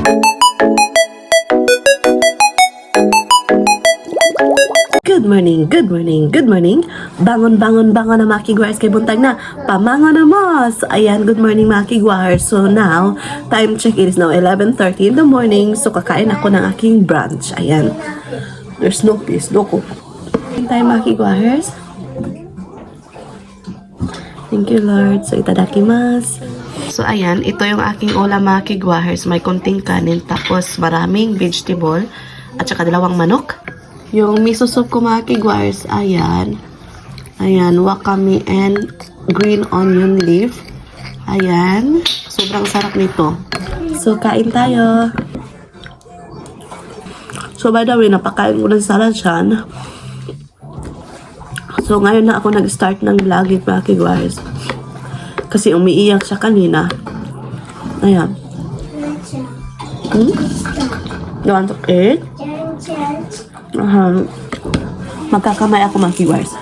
Good morning, good morning, good morning. Bangon, bangon, bangon na mga kigwars kay buntag na. Pamangon na mas. Ayan, good morning mga kigwars. So now, time check, it is now 11:30 in the morning. So kakain ako ng aking brunch. Ayan. There's no peace, no cook. Tayo mga kigwars. Thank you Lord. So itadakimasu. So ayan, ito yung aking ulam mga kigwars. May konting kanin, tapos maraming vegetable, at saka dalawang manok. Yung miso soup ko mga kigwars, ayan. Ayan, wakame and green onion leaf. Ayan. Sobrang sarap nito. So, kain tayo. So, by the way, napakain ko ng salad siya. So, ngayon na ako nag-start ng vlog mga kigwars. Kasi umiiyak siya kanina. Ayan. You want to eat? Magkakamay ako mga kigwars.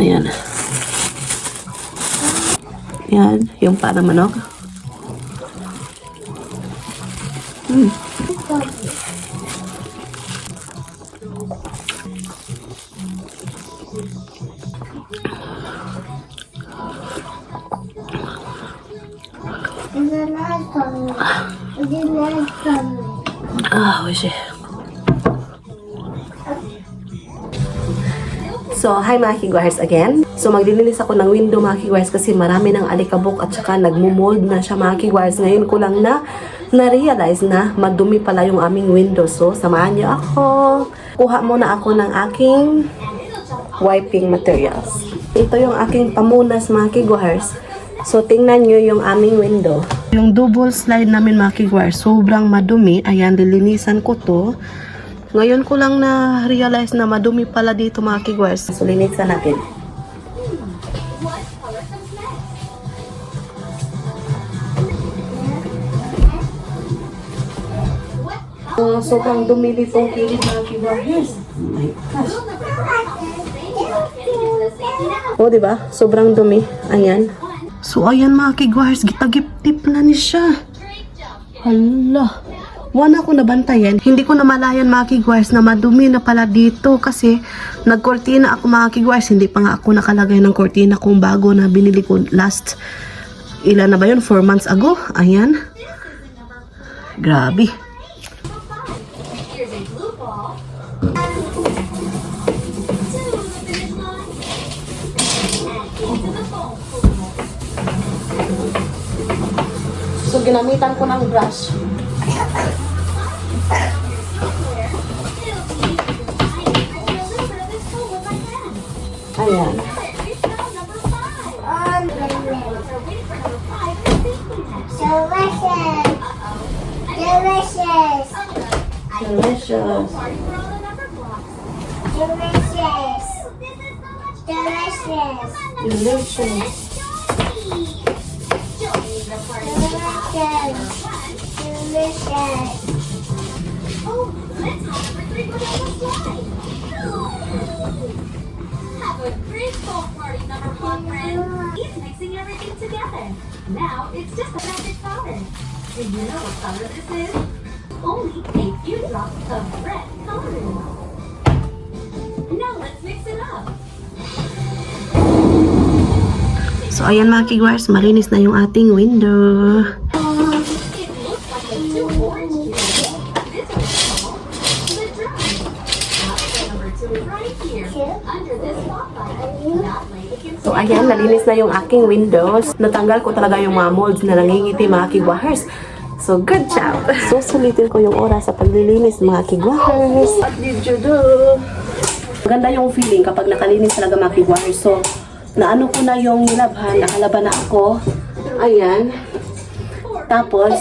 Ayan. Ayan, yung parang manok. Wish it. So, hi mga kigwars again. So, maglilinis ako ng window mga kigwars kasi marami ng alikabok at saka nagmumold na siya mga kigwars. Ngayon ko lang na-realize na madumi pala yung aming window. So, samahan niyo ako. Kuha muna ako ng aking wiping materials. Ito yung aking pamunas mga kigwars. So, tingnan nyo yung aming window. Yung double slide namin mga kigwars, sobrang madumi. Ayan, lilinisan ko to. Ngayon ko lang na-realize na madumi pala dito mga kigwars. So, linisan natin. Sobrang dumi dito ang kilid mga kigwars. Oh my gosh. O, diba? Sobrang dumi. Ayan. So, ayan mga kigwars, gitagip-tip na ni siya. Hala. Wala ko nabantayan. Hindi ko namalayan mga kigwars na madumi na pala dito kasi nagkortina ako mga kigwars. Hindi pa nga ako nakalagay ng kortina kung bago na binili ko last. Ilan na ba yun? 4 months ago. Ayan. Grabe. So, ginamitan ko ng brush. Ayan. Delicious. Delicious. Delicious. Delicious. Delicious. Delicious. Oh, let's have a drink without a slide. Have a great fall party, number one friend. He's mixing everything together. Now it's just a magic powder. Do you know what color this is? Only a few drops of red coloring. Now let's mix it up. So, ayan mga kigwars, malinis na yung ating window. It looks like the two orange juices. This is small. The dry. Option number two is right here, under this spotlight. That way it can So, ayan, nalinis na yung aking windows. Natanggal ko talaga yung mga molds na nangingiti mga kigwars. So, good job! Susulitin ko yung oras sa paglilinis mga kigwars. What did you do? Maganda yung feeling kapag nakalinis talaga mga kigwars. So, naano ko na yung nilabhan, nakalaban na ako. Ayan. Tapos,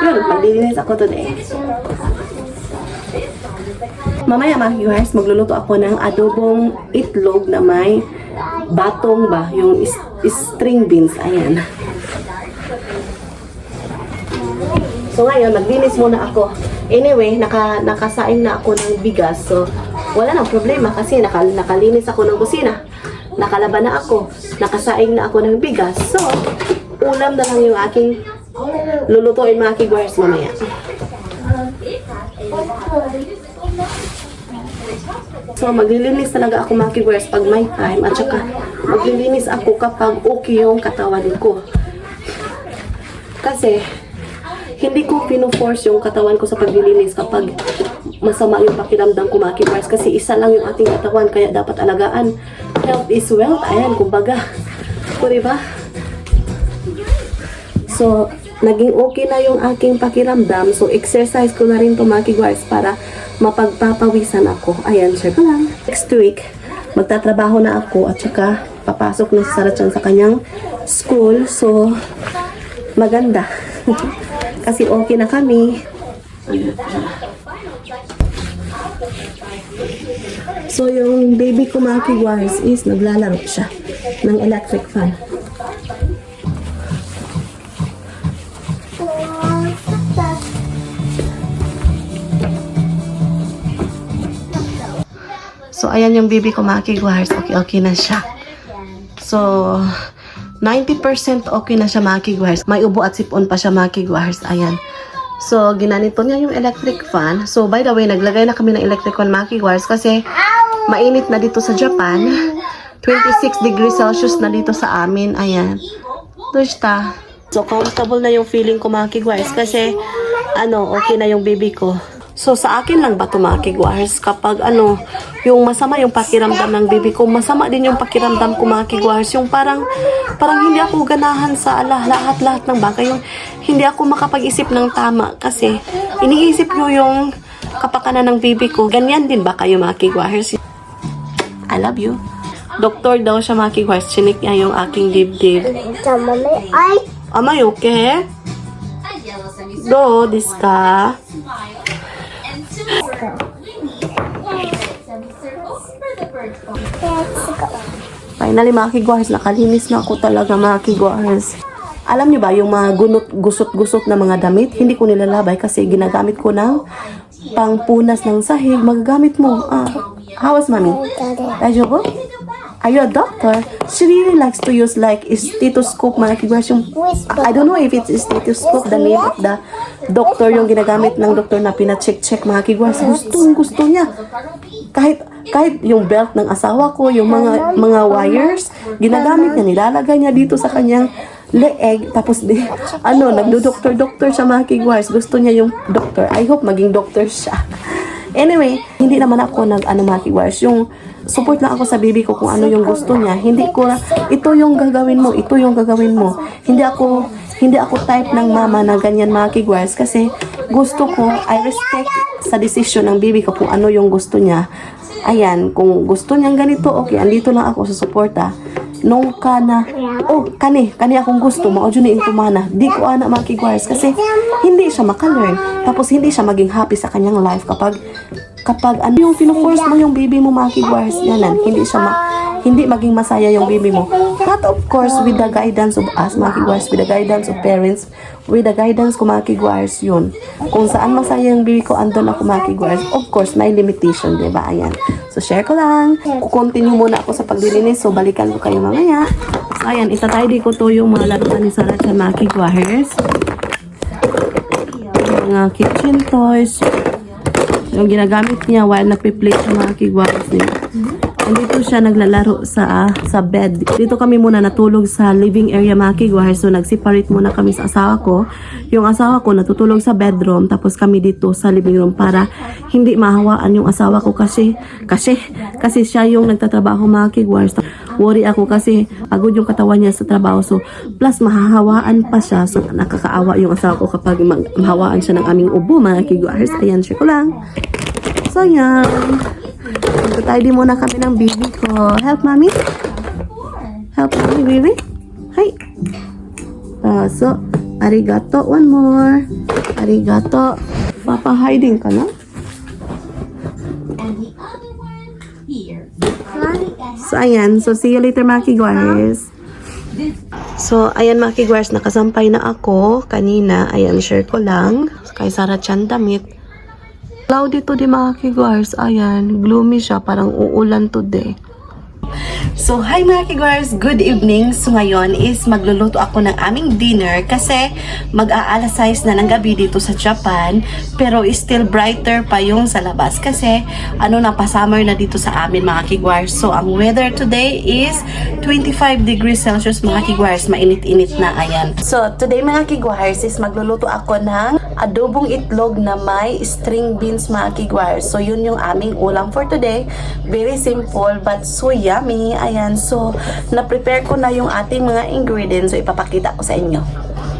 yun, paglilinis ako today. Mamaya mga kigwars, magluluto ako ng adobong itlog na may batong ba, yung string beans. Ayan. So ngayon, naglinis muna ako. Anyway, nakasaing na ako ng bigas. So, wala nang problema kasi nakalinis ako ng kusina. Nakalaban na ako. Nakasaing na ako ng bigas. So, ulam na lang yung aking lulutuin mga kigwars mamaya. So, maglilinis talaga ako mga kigwars pag may time at saka maglilinis ako kapag okay yung katawan ko. Kasi, hindi ko pino-force yung katawan ko sa paglilinis kapag masama yung pakiramdam ko mga kigwars. Kasi isa lang yung ating katawan kaya dapat alagaan. Health is wealth. Ayan, kumbaga. O, diba? So, naging okay na yung aking pakiramdam. So, exercise ko na rin to mga kigwars para mapagpapawisan ako. Ayan, share ko lang. Next week, magtatrabaho na ako at saka papasok na si Sarah-chan sa kanyang school. So, maganda. Kasi okay na kami. So, yung baby ko mga kigwars is naglalaro siya ng electric fan. So, ayan yung baby ko mga kigwars. Okay na siya. So, 90% okay na siya mga kigwars. May ubo at sipon pa siya mga kigwars. Ayan. So, ginanito niya yung electric fan. So, by the way, naglagay na kami ng electric fan mga kigwars kasi mainit na dito sa Japan. 26 degrees Celsius na dito sa amin. Ayan. Doshta. So, comfortable na yung feeling ko mga kigwars kasi okay na yung baby ko. So, sa akin lang ba ito mga kigwars? Kapag yung masama yung pakiramdam ng baby ko, masama din yung pakiramdam ko mga kigwars. Yung parang hindi ako ganahan sa lahat-lahat ng bagay. Yung hindi ako makapag-isip ng tama kasi iniisip ko yung kapakanan ng baby ko. Ganyan din ba kayo mga kigwars? I love you. Doktor daw siya mga kigwars. Chinik niya yung aking dibdib. Am I okay? Do, this ka? Finally mga kigwars, nakalinis na ako talaga mga kigwars. Alam niyo ba yung mga gusot-gusot na mga damit, hindi ko nilalabay kasi ginagamit ko ng pangpunas ng sahig. Magagamit mo. How is mommy? Dajobo? Are you a doctor? She really likes to use like stethoscope mga kigwars. I don't know if it's stethoscope, the name of the doctor, yung ginagamit ng doktor na pina-check mga kigwars. Gusto niya. Kahit yung belt ng asawa ko, yung mga wires, ginagamit niya, nilalagay niya dito sa kanyang leeg, tapos nagdo-doktor siya mga kigwars. Gusto niya yung doctor. I hope maging doctor siya. Anyway, hindi naman ako mga kigwars. Yung support lang ako sa baby ko kung ano yung gusto niya. Hindi ko, ito yung gagawin mo, ito yung gagawin mo. Hindi ako type ng mama na ganyan mga kigwars kasi gusto ko, I respect sa decision ng baby ko kung ano yung gusto niya. Ayan, kung gusto niyang ganito, okay, andito lang ako sa suporta. Nung kani akong gusto, maudyonin ko mana. Di ko ana mga kigwars kasi hindi siya makalearn. Tapos hindi siya maging happy sa kanyang life kapag yung pino-force mo yung baby mo mga kigwars, yanan, hindi maging masaya yung baby mo. But of course, with the guidance of us mga kigwars, with the guidance of parents, with the guidance ko mga kigwars, yun. Kung saan masaya yung baby ko, andun ako mga kigwars. Of course, may limitation, diba? Ayan. So, share ko lang. Kukontinue muna ako sa paglilinis. So, balikan ko kayo mamaya. So, ayan, itatidy ko to yung mga laruan ni Sarah-chan mga kigwars. Mga kitchen toys. Yung ginagamit niya while nagpi-play sa mga kigwars niya. Dito siya naglalaro sa bed. Dito kami muna natulog sa living area mga kigwars. So nag-separate muna kami sa asawa ko. Yung asawa ko natutulog sa bedroom. Tapos kami dito sa living room para hindi mahawaan yung asawa ko kasi siya yung nagtatrabaho mga kigwars. Worry ako kasi pagod yung katawan niya sa trabaho. So plus mahahawaan pa siya. So nakakaawa yung asawa ko kapag mahawaan siya ng aming ubo mga kigwars. Ayan, share ko lang. So yan. Magtatidy muna kami ng baby ko. Help, mommy? Help, mommy, baby? Hi. So, arigato. One more. Arigato. Papa-hiding ka na? And the other one here. So, ayan. So, see you later, mga kigwars. So, ayan, mga kigwars. Nakasampay na ako kanina. Ayan, share ko lang. Kay Sarah-chan damit. Cloudy to di mga kigwars. Ayan, gloomy siya. Parang uulan today. So, hi mga kigwars! Good evening! So, ngayon is magluluto ako ng aming dinner kasi mag-aalas 6 na ng gabi dito sa Japan, pero still brighter pa yung sa labas kasi pa-summer na dito sa amin mga kigwars. So, ang weather today is 25 degrees Celsius mga kigwars. Mainit-init na, ayan. So, today mga kigwars is magluluto ako ng adobong itlog na may string beans mga kigwars. So, yun yung aming ulam for today. Very simple but so yummy. Ayan. So, na-prepare ko na yung ating mga ingredients. So, ipapakita ko sa inyo.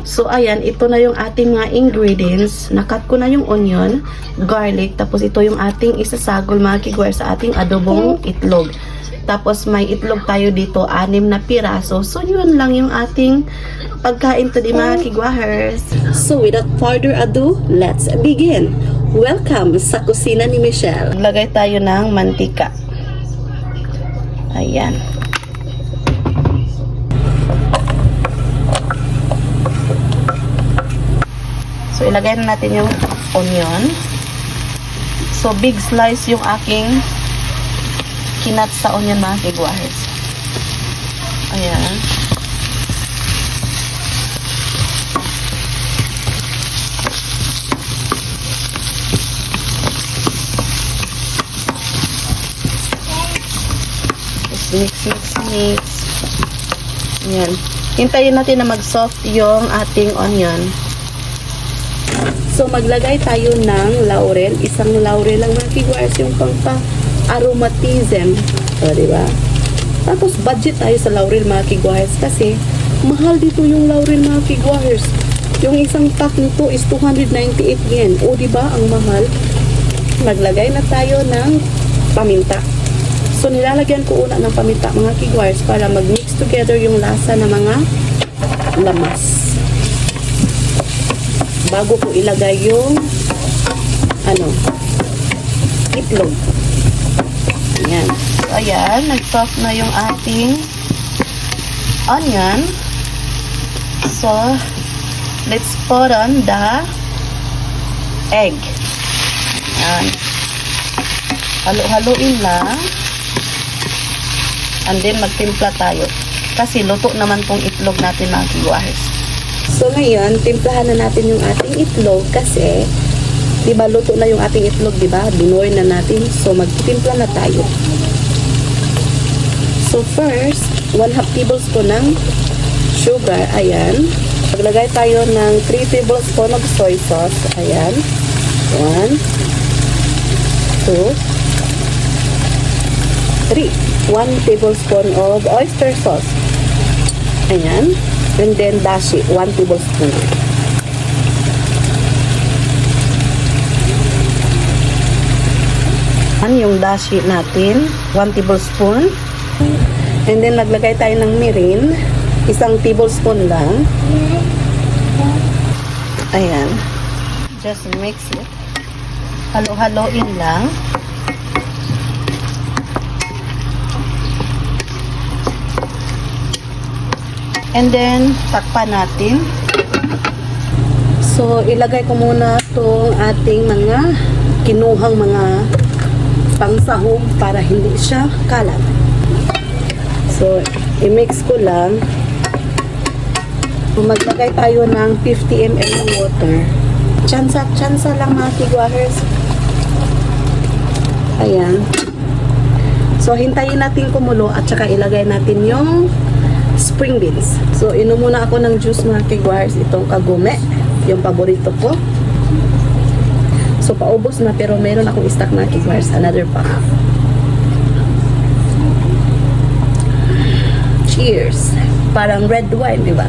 So, ayan. Ito na yung ating mga ingredients. Nakat ko na yung onion, garlic, tapos ito yung ating isasagol mga kigwars sa ating adobong itlog. Tapos, may itlog tayo dito, 6 na piraso. So, yun lang yung ating pagkain today mga kigwars. So, without further ado, let's begin. Welcome sa kusina ni Michelle. Lagay tayo ng mantika. Ayan. So, ilagay na natin yung onion. So, big slice yung aking kinat sa onion mga kigwars. Ayan. Mix. Ayan. Hintayin natin na mag-soft yung ating onion. So, maglagay tayo ng laurel. Isang laurel lang mga kigwars yung pang-aromatism. O, diba? Tapos, budget tayo sa laurel mga kigwars kasi mahal dito yung laurel mga kigwars. Yung isang pack nito is 298 yen. O, diba? Ang mahal. Maglagay na tayo ng paminta. So, nilalagyan ko una ng paminta mga kigwars para mag-mix together yung lasa ng mga lamas. Bago ko ilagay yung itlog. Ayan. So, ayan. Nag-soft na yung ating onion. So, let's put on the egg. Ayan. Halo-haloin lang. And then, magtimpla tayo. Kasi luto naman tong itlog natin mga kigwars. So, ngayon, timplahan na natin yung ating itlog kasi, diba, luto na yung ating itlog, diba? Binoy na natin. So, magtimpla na tayo. So, first, 1/2 tablespoon ng sugar. Ayan. Maglagay tayo ng 3 tablespoon of soy sauce. Ayan. 1, 2, 3. 1 tablespoon of oyster sauce. Ayan. And then dashi, 1 tablespoon. Yung dashi natin, 1 tablespoon. And then naglagay tayo ng mirin, 1 tablespoon lang. Ayan. Just mix it. Halo-haloin lang. And then, takpan natin. So, ilagay ko muna itong ating mga kinuhang mga pangsahog para hindi siya kalat. So, i-mix ko lang. Maglagay tayo ng 50 ml ng water. Tsansa lang mga kigwars. Ayan. So, hintayin natin kumulo at saka ilagay natin yung spring beans. So, inom muna ako ng juice mga kigwars. Itong kagume. Yung paborito ko. So, paubos na pero meron akong stock mga kigwars. Another pack. Cheers! Parang red wine, diba?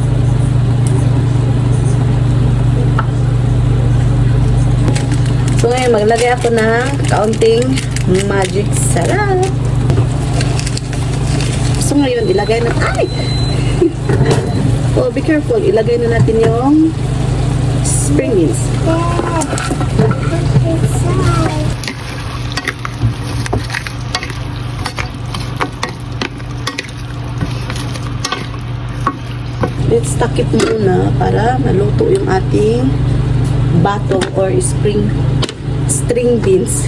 So, ngayon maglagay ako ng kaunting magic sarap. So, ngayon ilagay na... Ay! Oh, be careful. Ilagay na natin yung spring beans. Let's takip muna para maluto yung ating batong or string beans.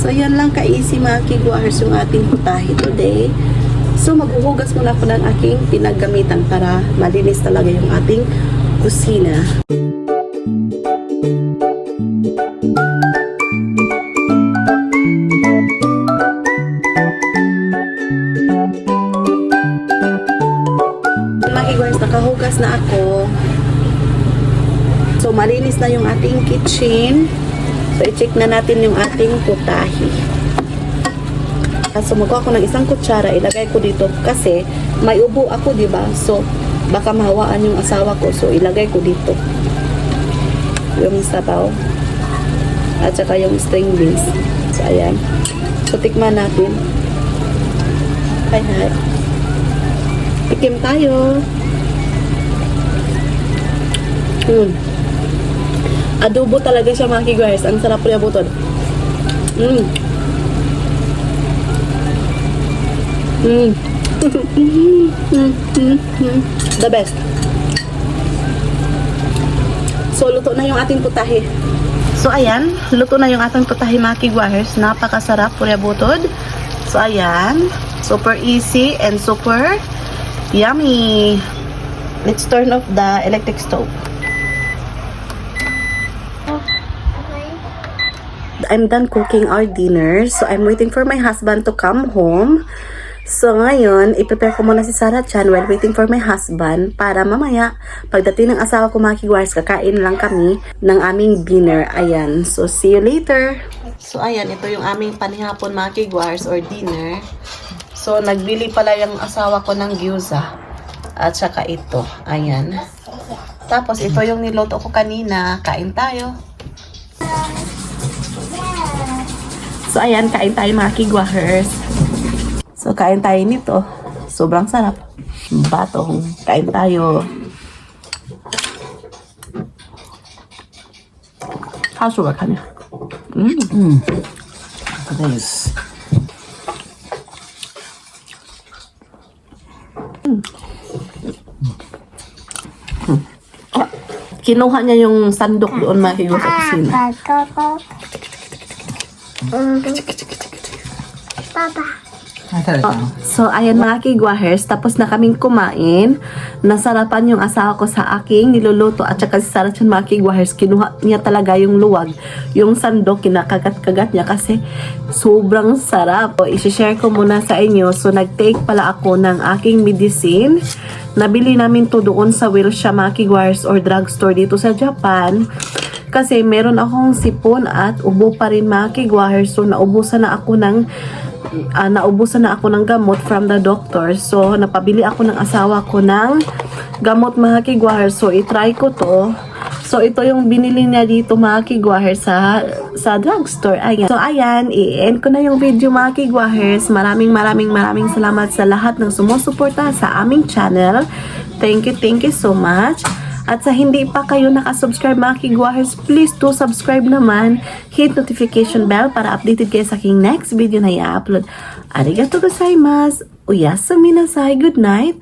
So, yan lang ka-easy mga kigwahers yung ating putahe today. So, maghuhugas muna ako ng aking pinaggamitan para malinis talaga yung ating kusina. Mga kigwahers, nakahugas na ako. So, malinis na yung ating kitchen. So, i-check na natin yung ating putahe. So, magkuha ako ng isang kutsara, ilagay ko dito kasi may ubo ako, di ba? So, baka mahawaan yung asawa ko. So, ilagay ko dito. Yung sabaw. At saka yung string beans. So, ayan. So, tikman natin. Hi. Tikim tayo. Adobo talaga siya mga kigwahers. Ang sarap niya butod. The best. So, luto na yung ating putahe. So, ayan. Luto na yung ating putahe mga kigwahers. Napakasarap. Purya butod. So, ayan. Super easy and super yummy. Let's turn off the electric stove. I'm done cooking our dinner. So, I'm waiting for my husband to come home. So, ngayon, i-prepare ko muna si Sarah Chan while waiting for my husband para mamaya, pagdating ng asawa ko mga kigwahers, kakain lang kami ng aming dinner. Ayan. So, see you later. So, ayan. Ito yung aming panihapon mga kigwahers or dinner. So, nagbili pala yung asawa ko ng gyoza. At saka ito. Ayan. Tapos, ito yung niloto ko kanina. Kain tayo. So, ayan. Kain tayo mga kigwahers. So, kain tayo nito. Sobrang sarap. Batong. Kain tayo. How's your work, honey? Nice. Kinuha niya yung sandok doon makigo sa kusina. Papa. So, ayan mga kigwahers, tapos na kaming kumain. Nasarapan yung asawa ko sa aking niluluto at saka si Sarah Chan mga kigwahers, kinuha niya talaga yung luwag. Yung sandok, kinakagat-kagat niya kasi sobrang sarap. So, isi-share ko muna sa inyo. So, nag-take pala ako ng aking medicine. Nabili namin to doon sa Wilshire mga kigwahers or drugstore dito sa Japan. Kasi meron akong sipon at ubo pa rin mga kigwahers. So, naubusan na ako ng gamot from the doctor. So, napabili ako ng asawa ko ng gamot mga kigwahers. So, itry ko to. So, ito yung binili niya dito mga kigwahers sa drugstore. Ayan. So, ayan. I-end ko na yung video mga kigwahers. Maraming salamat sa lahat ng sumusuporta sa aming channel. Thank you so much. At sa hindi pa kayo nakasubscribe mga kigwahers, please do subscribe naman. Hit notification bell para updated kayo sa aking next video na i-upload. Arigatou gozaimasu. Oyasumi nasai. Good night.